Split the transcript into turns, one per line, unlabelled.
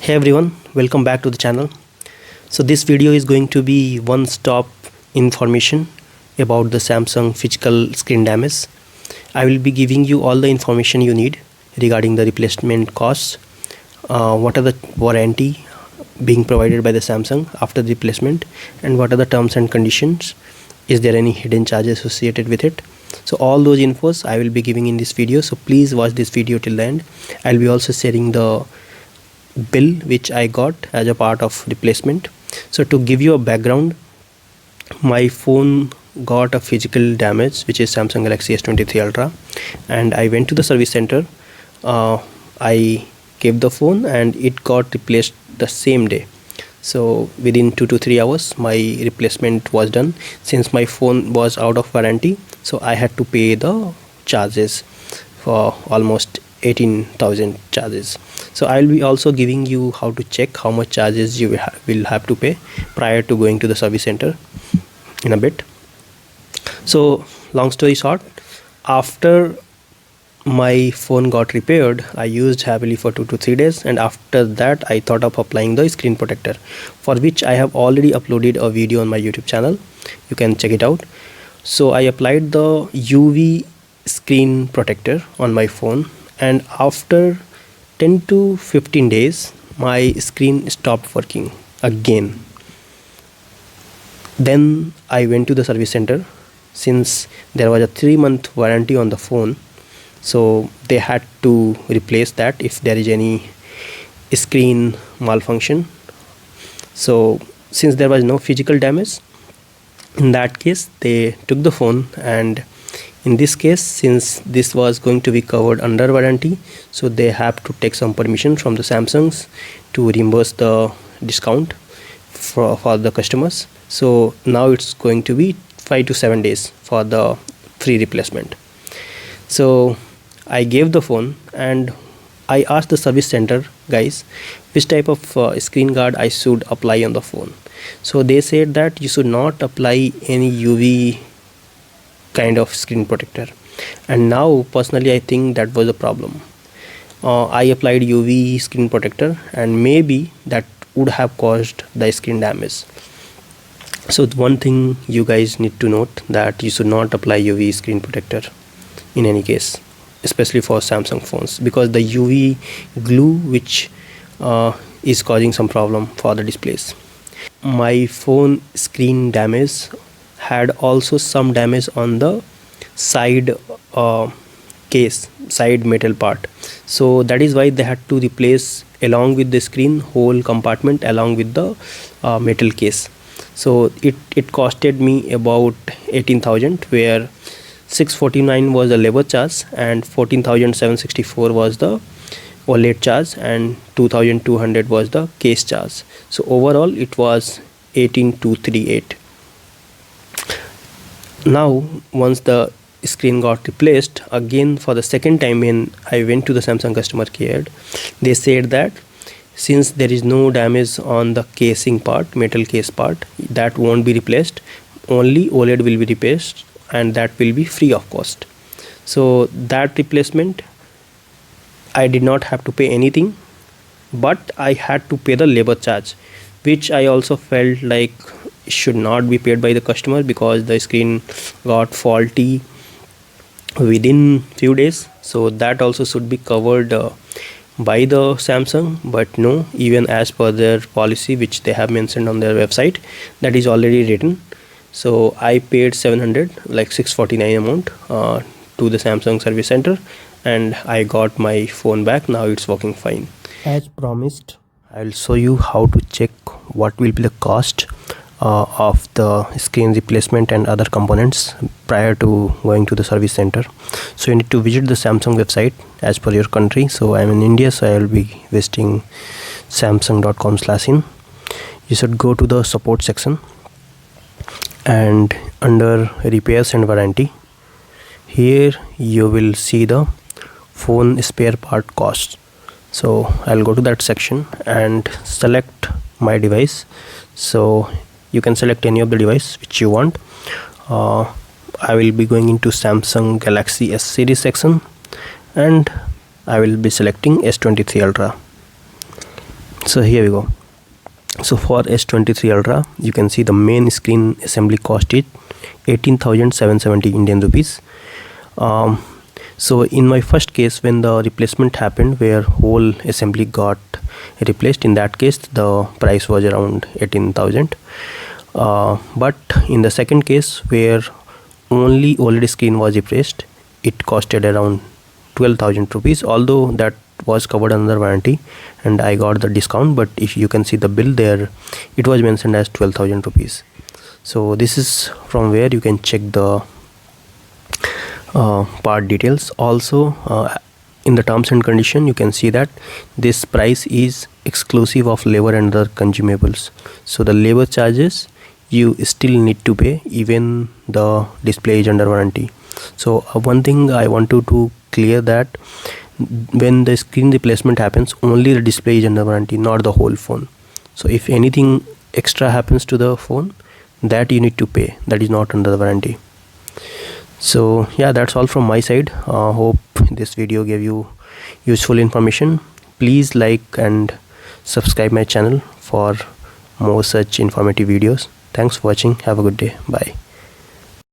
Hey everyone, welcome back to the channel. So this video is going to be one-stop information about the Samsung physical screen damage. I will be giving you all the information you need regarding the replacement costs, what are the warranty being provided by the Samsung after the replacement, and what are the terms and conditions. Is there any hidden charges associated with it? So all those infos I will be giving in this video, so please watch this video till the end. I'll be also sharing the bill which I got as a part of replacement. So to give you a background, my phone got a physical damage, which is Samsung Galaxy S23 Ultra, and I went to the service center. I gave the phone and it got replaced the same day. So within 2 to 3 hours my replacement was done. Since my phone was out of warranty, so I had to pay the charges for almost 18,000 charges. So I will be also giving you how to check how much charges you will have to pay prior to going to the service center in a bit. So long story short, after my phone got repaired, I used heavily for 2 to 3 days, and after that I thought of applying the screen protector, for which I have already uploaded a video on my YouTube channel. You can check it out. So I applied the UV screen protector on my phone, and after 10 to 15 days my screen stopped working again. Then I went to the service center. Since there was a 3-month warranty on the phone, so they had to replace that if there is any screen malfunction. So since there was no physical damage, in that case they took the phone, and in this case, since this was going to be covered under warranty, so they have to take some permission from the Samsungs to reimburse the discount for the customers. So now it's going to be 5 to 7 days for the free replacement. So I gave the phone and I asked the service center guys which type of screen guard I should apply on the phone. So they said that you should not apply any UV kind of screen protector, and now personally I think that was a problem. I applied UV screen protector and maybe that would have caused the screen damage. So one thing you guys need to note, that you should not apply UV screen protector in any case, especially for Samsung phones, because the UV glue which is causing some problem for the displays. My phone screen damage had also some damage on the side case, side metal part. So that is why they had to replace along with the screen whole compartment along with the metal case. So it costed me about 18,000, where 649 was the labor charge and 14,764 was the wallet charge and 2,200 was the case charge. So overall it was 18,238. Now once the screen got replaced again for the second time, when I went to the Samsung customer care, they said that since there is no damage on the casing part, metal case part, that won't be replaced, only OLED will be replaced, and that will be free of cost. So that replacement I did not have to pay anything, but I had to pay the labor charge, which I also felt like should not be paid by the customer, because the screen got faulty within few days. So that also should be covered by the Samsung, but no, even as per their policy which they have mentioned on their website, that is already written. So I paid 700, like 649 amount to the Samsung service center, and I got my phone back. Now it's working fine. As promised, I will show you how to check what will be the cost of the screen replacement and other components prior to going to the service center. So you need to visit the Samsung website as per your country. So I'm in India, so I will be visiting samsung.com/in. You should go to the support section, and under repairs and warranty, here you will see the phone spare part cost. So I'll go to that section and select my device. So you can select any of the device which you want. I will be going into Samsung Galaxy S series section, and I will be selecting S23 Ultra. So here we go. So for S23 Ultra, you can see the main screen assembly cost is 18,770 Indian rupees. So in my first case, when the replacement happened where whole assembly got replaced, in that case the price was around 18,000. But in the second case where only OLED screen was replaced, it costed around 12,000 rupees, although that was covered under warranty and I got the discount. But if you can see the bill there, it was mentioned as 12,000 rupees. So this is from where you can check the part details. Also in the terms and condition, you can see that this price is exclusive of labor and other consumables. So the labor charges you still need to pay, even the display is under warranty. So one thing I want to clear that when the screen replacement happens, only the display is under warranty, not the whole phone. So if anything extra happens to the phone, that you need to pay, that is not under the warranty. So yeah, that's all from my side. Hope this video gave you useful information. Please like and subscribe my channel for more such informative videos. Thanks for watching. Have a good day. Bye.